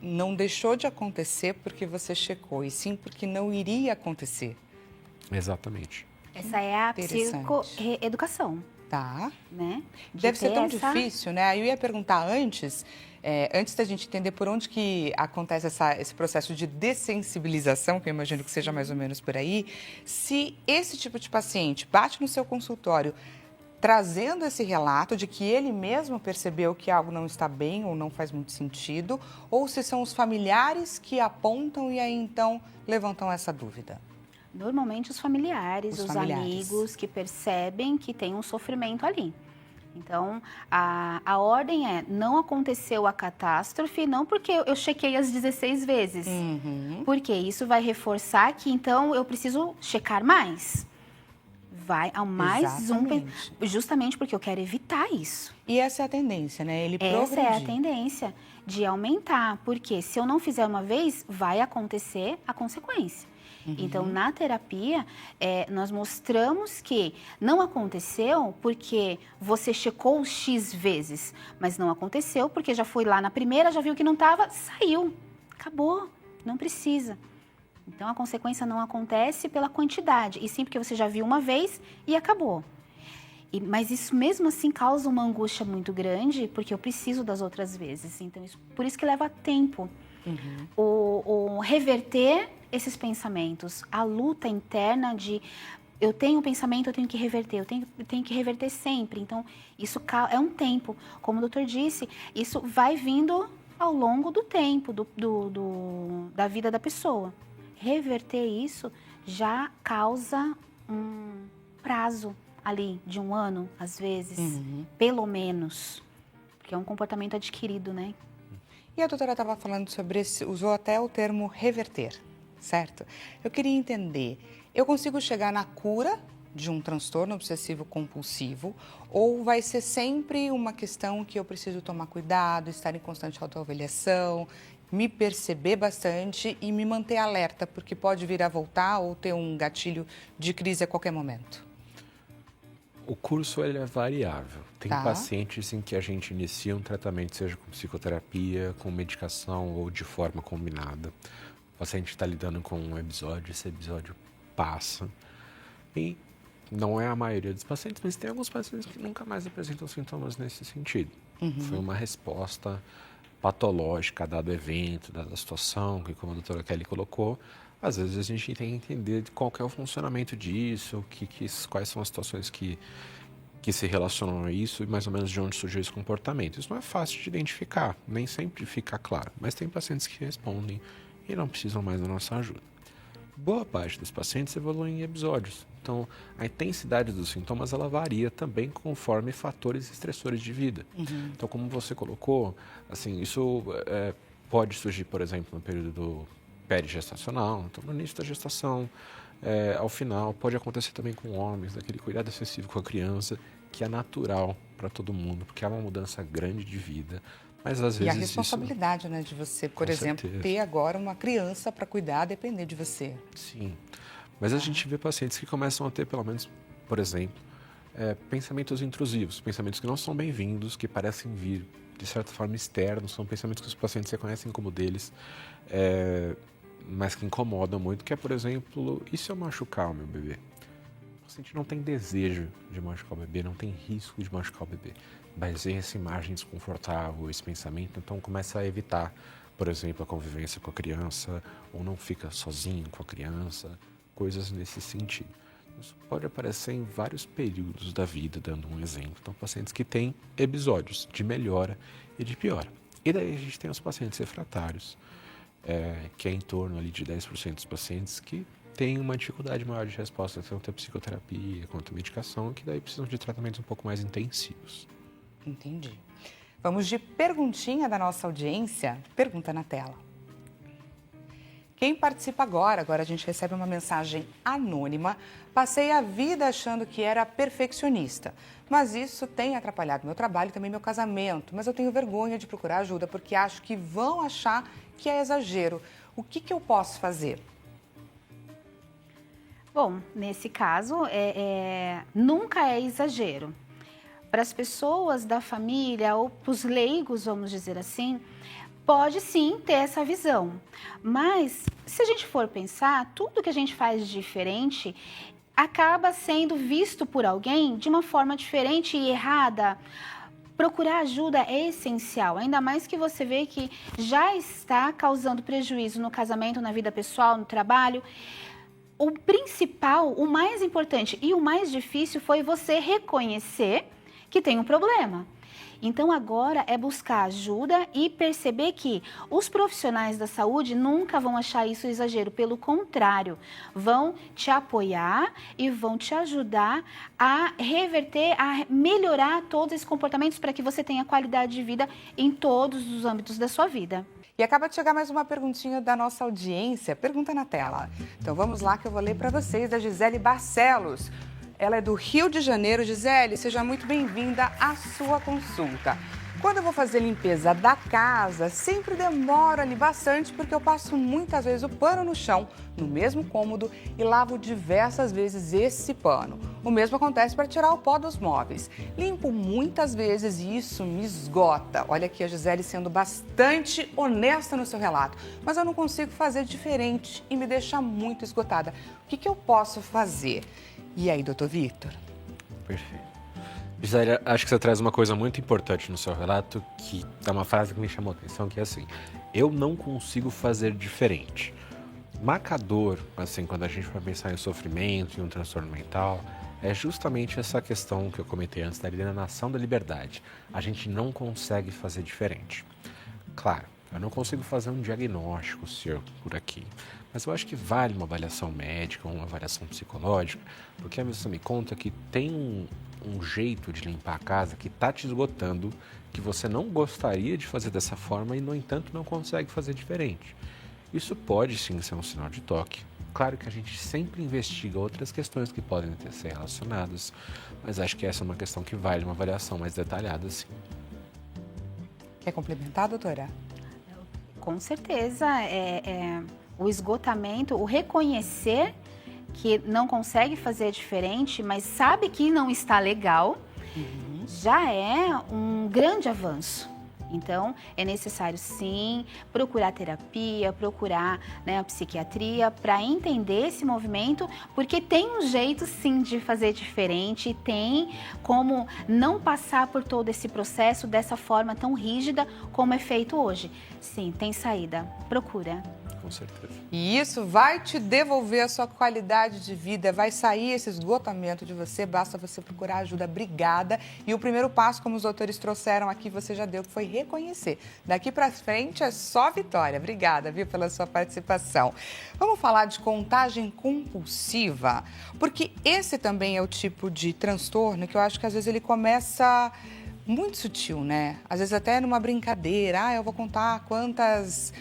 Não deixou de acontecer porque você checou, e sim porque não iria acontecer. Exatamente. Essa é a psicoeducação. Tá. Né? Deve ser tão difícil, né? Eu ia perguntar antes da gente entender por onde que acontece esse processo de dessensibilização, que eu imagino que seja mais ou menos por aí, se esse tipo de paciente bate no seu consultório trazendo esse relato de que ele mesmo percebeu que algo não está bem ou não faz muito sentido, ou se são os familiares que apontam e aí então levantam essa dúvida? Normalmente os familiares, os amigos que percebem que tem um sofrimento ali. Então, a ordem é, não aconteceu a catástrofe, não porque eu chequei as 16 vezes, porque isso vai reforçar que então eu preciso checar mais. Vai a mais justamente porque eu quero evitar isso. E essa é a tendência, né? Ele progredir. Essa é a tendência de aumentar, porque se eu não fizer uma vez, vai acontecer a consequência. Então, na terapia, nós mostramos que não aconteceu porque você checou X vezes, mas não aconteceu porque já foi lá na primeira, já viu que não estava, saiu, acabou, não precisa. Então, a consequência não acontece pela quantidade, e sim porque você já viu uma vez e acabou. Mas isso mesmo assim causa uma angústia muito grande, porque eu preciso das outras vezes. Então, por isso que leva tempo. O reverter esses pensamentos, a luta interna de eu tenho um pensamento, eu tenho que reverter, eu tenho que reverter sempre. Então, isso é um tempo. Como o doutor disse, isso vai vindo ao longo do tempo, da vida da pessoa. Reverter isso já causa um prazo ali de 1 ano, às vezes, pelo menos, porque é um comportamento adquirido, né? E a doutora estava falando sobre usou até o termo reverter, certo? Eu queria entender, eu consigo chegar na cura de um transtorno obsessivo compulsivo ou vai ser sempre uma questão que eu preciso tomar cuidado, estar em constante autoavaliação, me perceber bastante e me manter alerta, porque pode vir a voltar ou ter um gatilho de crise a qualquer momento? O curso ele é variável. Tem pacientes em que a gente inicia um tratamento, seja com psicoterapia, com medicação ou de forma combinada. O paciente está lidando com um episódio, esse episódio passa. E não é a maioria dos pacientes, mas tem alguns pacientes que nunca mais apresentam sintomas nesse sentido. Foi uma resposta patológica, dado o evento, dada a situação, que como a doutora Kelly colocou, às vezes a gente tem que entender qual que é o funcionamento disso, quais são as situações que se relacionam a isso e mais ou menos de onde surgiu esse comportamento. Isso não é fácil de identificar, nem sempre fica claro, mas tem pacientes que respondem e não precisam mais da nossa ajuda. Boa parte dos pacientes evoluem em episódios, então a intensidade dos sintomas ela varia também conforme fatores estressores de vida. Então, como você colocou, assim, isso pode surgir, por exemplo, no período do perigestacional, então no início da gestação, ao final, pode acontecer também com homens, aquele cuidado excessivo com a criança, que é natural para todo mundo, porque é uma mudança grande de vida. Mas às vezes e a responsabilidade, né, de você, por exemplo, ter agora uma criança para cuidar, depender de você. Sim, mas a gente vê pacientes que começam a ter, pelo menos, por exemplo, pensamentos intrusivos, pensamentos que não são bem-vindos, que parecem vir, de certa forma, externos, são pensamentos que os pacientes reconhecem como deles, mas que incomodam muito, que é, por exemplo, e se eu machucar o meu bebê? O paciente não tem desejo de machucar o bebê, não tem risco de machucar o bebê, mas essa imagem desconfortável, esse pensamento, então começa a evitar, por exemplo, a convivência com a criança, ou não fica sozinho com a criança, coisas nesse sentido. Isso pode aparecer em vários períodos da vida, dando um exemplo. Então, pacientes que têm episódios de melhora e de piora. E daí a gente tem os pacientes refratários, que é em torno ali de 10% dos pacientes que têm uma dificuldade maior de resposta, tanto a psicoterapia quanto a medicação, que daí precisam de tratamentos um pouco mais intensivos. Entendi. Vamos de perguntinha da nossa audiência. Pergunta na tela. Quem participa agora a gente recebe uma mensagem anônima. Passei a vida achando que era perfeccionista, mas isso tem atrapalhado meu trabalho e também meu casamento. Mas eu tenho vergonha de procurar ajuda porque acho que vão achar que é exagero. O que eu posso fazer? Bom, nesse caso, nunca é exagero. Para as pessoas da família ou para os leigos, vamos dizer assim, pode sim ter essa visão. Mas, se a gente for pensar, tudo que a gente faz de diferente acaba sendo visto por alguém de uma forma diferente e errada. Procurar ajuda é essencial, ainda mais que você vê que já está causando prejuízo no casamento, na vida pessoal, no trabalho. O principal, o mais importante e o mais difícil foi você reconhecer que tem um problema. Então agora é buscar ajuda e perceber que os profissionais da saúde nunca vão achar isso exagero, pelo contrário, vão te apoiar e vão te ajudar a reverter, a melhorar todos esses comportamentos para que você tenha qualidade de vida em todos os âmbitos da sua vida. E acaba de chegar mais uma perguntinha da nossa audiência. Pergunta na tela. Então vamos lá que eu vou ler para vocês, da Gisele Barcelos. Ela é do Rio de Janeiro. Gisele, seja muito bem-vinda à sua consulta. Quando eu vou fazer limpeza da casa, sempre demoro ali bastante porque eu passo muitas vezes o pano no chão, no mesmo cômodo, e lavo diversas vezes esse pano. O mesmo acontece para tirar o pó dos móveis. Limpo muitas vezes e isso me esgota. Olha aqui a Gisele sendo bastante honesta no seu relato, mas eu não consigo fazer diferente e me deixa muito esgotada. O que eu posso fazer? E aí, doutor Vitor? Perfeito. Gisele, acho que você traz uma coisa muito importante no seu relato, que é uma frase que me chamou a atenção, que é assim: eu não consigo fazer diferente. Marcador, assim, quando a gente vai pensar em sofrimento, em um transtorno mental, é justamente essa questão que eu comentei antes da alienação da liberdade. A gente não consegue fazer diferente. Claro, eu não consigo fazer um diagnóstico seu por aqui, mas eu acho que vale uma avaliação médica, uma avaliação psicológica, porque você me conta que tem um jeito de limpar a casa que está te esgotando, que você não gostaria de fazer dessa forma e, no entanto, não consegue fazer diferente. Isso pode sim ser um sinal de toque. Claro que a gente sempre investiga outras questões que podem ser relacionadas, mas acho que essa é uma questão que vale uma avaliação mais detalhada, sim. Quer complementar, doutora? Com certeza, o esgotamento, o reconhecer que não consegue fazer diferente, mas sabe que não está legal, já é um grande avanço. Então, é necessário sim procurar terapia, procurar a psiquiatria para entender esse movimento, porque tem um jeito sim de fazer diferente, tem como não passar por todo esse processo dessa forma tão rígida como é feito hoje. Sim, tem saída. Procura. Com certeza. E isso vai te devolver a sua qualidade de vida, vai sair esse esgotamento de você, basta você procurar ajuda. Obrigada. E o primeiro passo, como os doutores trouxeram aqui, você já deu, que foi reconhecer. Daqui para frente é só vitória. Obrigada, viu, pela sua participação. Vamos falar de contagem compulsiva, porque esse também é o tipo de transtorno que eu acho que às vezes ele começa muito sutil, né? Às vezes até numa brincadeira, eu vou contar quantas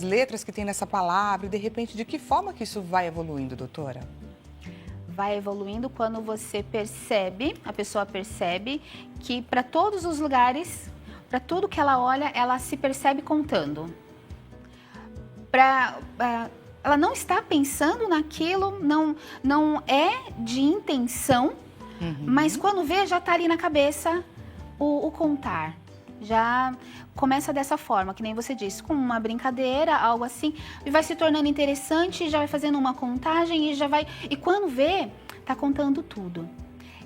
letras que tem nessa palavra, e de repente, de que forma que isso vai evoluindo, doutora? Vai evoluindo quando você percebe, a pessoa percebe que para todos os lugares, para tudo que ela olha, ela se percebe contando. Ela não está pensando naquilo, não é de intenção, mas quando vê, já está ali na cabeça o contar. Já começa dessa forma, que nem você disse, com uma brincadeira, algo assim, e vai se tornando interessante, já vai fazendo uma contagem e já vai... E quando vê, tá contando tudo.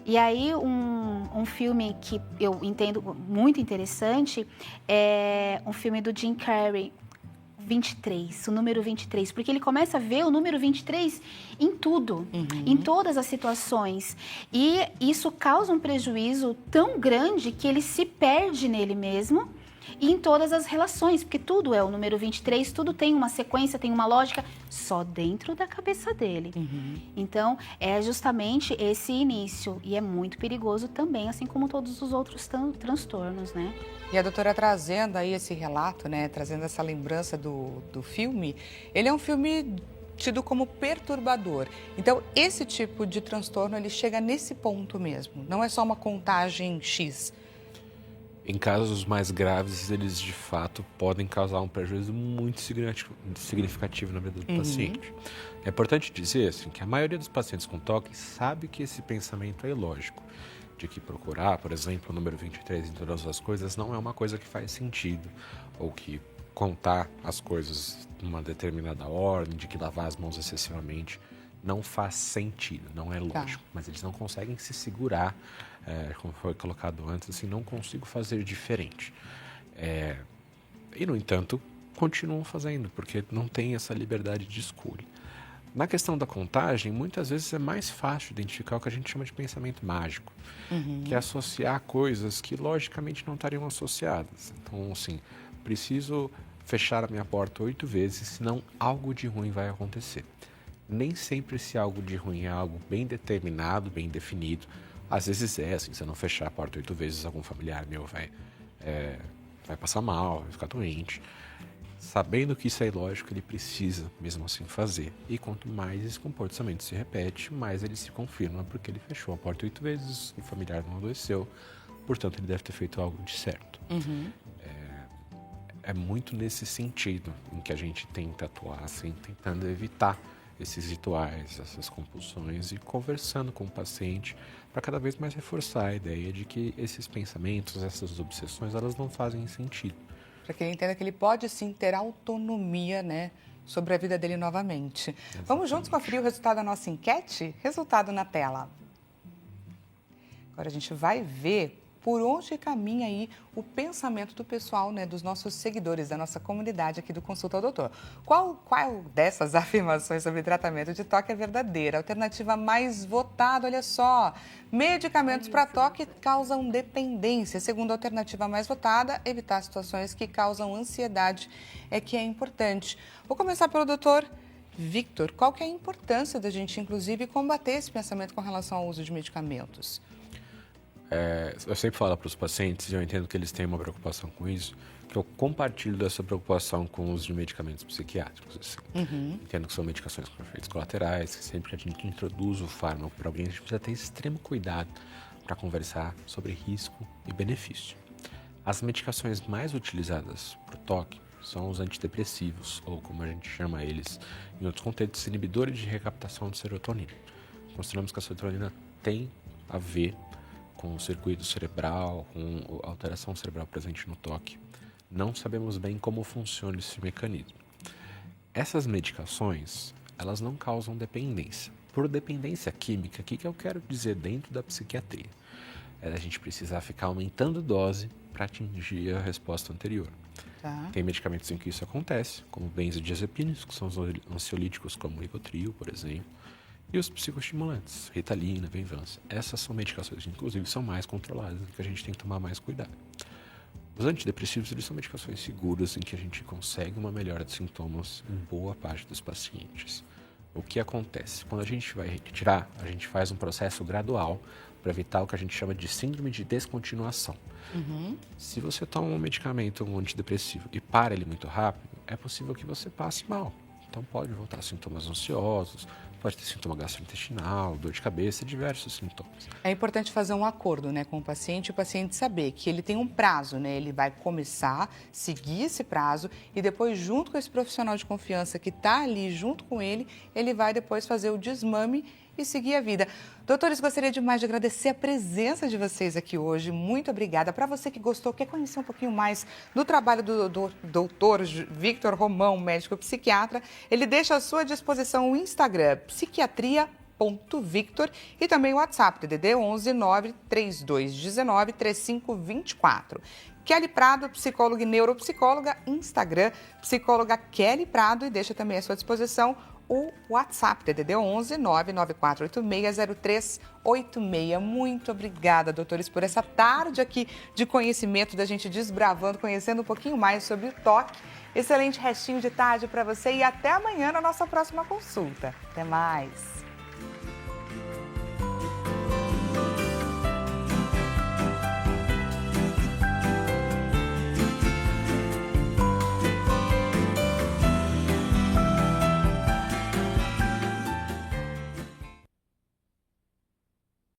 E aí, um filme que eu entendo muito interessante é um filme do Jim Carrey, 23, o número 23, porque ele começa a ver o número 23 em tudo, em todas as situações. E isso causa um prejuízo tão grande que ele se perde nele mesmo e em todas as relações, porque tudo é o número 23, tudo tem uma sequência, tem uma lógica, só dentro da cabeça dele. Então, é justamente esse início, e é muito perigoso também, assim como todos os outros transtornos, né? E a doutora trazendo aí esse relato, né, trazendo essa lembrança do filme, ele é um filme tido como perturbador. Então, esse tipo de transtorno, ele chega nesse ponto mesmo, não é só uma contagem X. Em casos mais graves, eles de fato podem causar um prejuízo muito significativo na vida do paciente. É importante dizer assim, que a maioria dos pacientes com TOC sabe que esse pensamento é ilógico, de que procurar, por exemplo, o número 23 em todas as coisas não é uma coisa que faz sentido, ou que contar as coisas numa determinada ordem, de que lavar as mãos excessivamente não faz sentido, não é lógico. Mas eles não conseguem se segurar, como foi colocado antes, assim, não consigo fazer diferente. E, no entanto, continuam fazendo, porque não tem essa liberdade de escolha. Na questão da contagem, muitas vezes é mais fácil identificar o que a gente chama de pensamento mágico, que é associar coisas que logicamente não estariam associadas. Então, assim, preciso fechar a minha porta 8 vezes, senão algo de ruim vai acontecer. Nem sempre esse algo de ruim é algo bem determinado, bem definido. Às vezes assim, se eu não fechar a porta 8 vezes, algum familiar meu vai passar mal, vai ficar doente. Sabendo que isso é ilógico, ele precisa mesmo assim fazer. E quanto mais esse comportamento se repete, mais ele se confirma, porque ele fechou a porta 8 vezes, o familiar não adoeceu, portanto ele deve ter feito algo de certo. É muito nesse sentido em que a gente tenta atuar, assim, tentando evitar esses rituais, essas compulsões e conversando com o paciente para cada vez mais reforçar a ideia de que esses pensamentos, essas obsessões, elas não fazem sentido. Para que ele entenda que ele pode sim ter autonomia, né, sobre a vida dele novamente. Exatamente. Vamos juntos conferir o resultado da nossa enquete? Resultado na tela. Agora a gente vai ver por onde caminha aí o pensamento do pessoal, né, dos nossos seguidores, da nossa comunidade aqui do Consulta ao Doutor. Qual dessas afirmações sobre tratamento de TOC é verdadeira? A alternativa mais votada, olha só, medicamentos para TOC causam dependência. Segundo a alternativa mais votada, evitar situações que causam ansiedade é que é importante. Vou começar pelo doutor Victor. Qual que é a importância da gente, inclusive, combater esse pensamento com relação ao uso de medicamentos? Eu sempre falo para os pacientes, e eu entendo que eles têm uma preocupação com isso, que eu compartilho dessa preocupação com o uso de medicamentos psiquiátricos. Assim. Entendo que são medicações com efeitos colaterais, que sempre que a gente introduz o fármaco para alguém, a gente precisa ter extremo cuidado para conversar sobre risco e benefício. As medicações mais utilizadas para o TOC são os antidepressivos, ou como a gente chama eles em outros contextos, inibidores de recaptação de serotonina. Consideramos que a serotonina tem a ver com o circuito cerebral, com a alteração cerebral presente no TOC. Não sabemos bem como funciona esse mecanismo. Essas medicações, elas não causam dependência. Por dependência química, o que eu quero dizer dentro da psiquiatria? É a gente precisar ficar aumentando dose para atingir a resposta anterior. Tem medicamentos em que isso acontece, como benzodiazepinas, que são os ansiolíticos como o Rivotril, por exemplo, e os psicoestimulantes, Ritalina, Venvanse. Essas são medicações que, inclusive, são mais controladas, que a gente tem que tomar mais cuidado. Os antidepressivos, eles são medicações seguras em que a gente consegue uma melhora de sintomas em boa parte dos pacientes. O que acontece? Quando a gente vai retirar, a gente faz um processo gradual para evitar o que a gente chama de síndrome de descontinuação. Se você toma um medicamento, um antidepressivo, e para ele muito rápido, é possível que você passe mal. Então pode voltar sintomas ansiosos, pode ter sintoma gastrointestinal, dor de cabeça, diversos sintomas. É importante fazer um acordo, né, com o paciente saber que ele tem um prazo, né? Ele vai começar, seguir esse prazo e depois, junto com esse profissional de confiança que está ali junto com ele, ele vai depois fazer o desmame e seguir a vida. Doutores, gostaria demais de agradecer a presença de vocês aqui hoje. Muito obrigada. Para você que gostou, quer conhecer um pouquinho mais do trabalho do doutor Victor Romão, médico psiquiatra, ele deixa à sua disposição o Instagram, psiquiatria.victor, e também o WhatsApp, DDD 11 9 3219 3524. Kelly Prado, psicóloga e neuropsicóloga, Instagram, psicóloga Kelly Prado, e deixa também à sua disposição o WhatsApp, DDD 11 994860386. Muito obrigada, doutores, por essa tarde aqui de conhecimento, da gente desbravando, conhecendo um pouquinho mais sobre o toque. Excelente restinho de tarde para você e até amanhã na nossa próxima consulta. Até mais!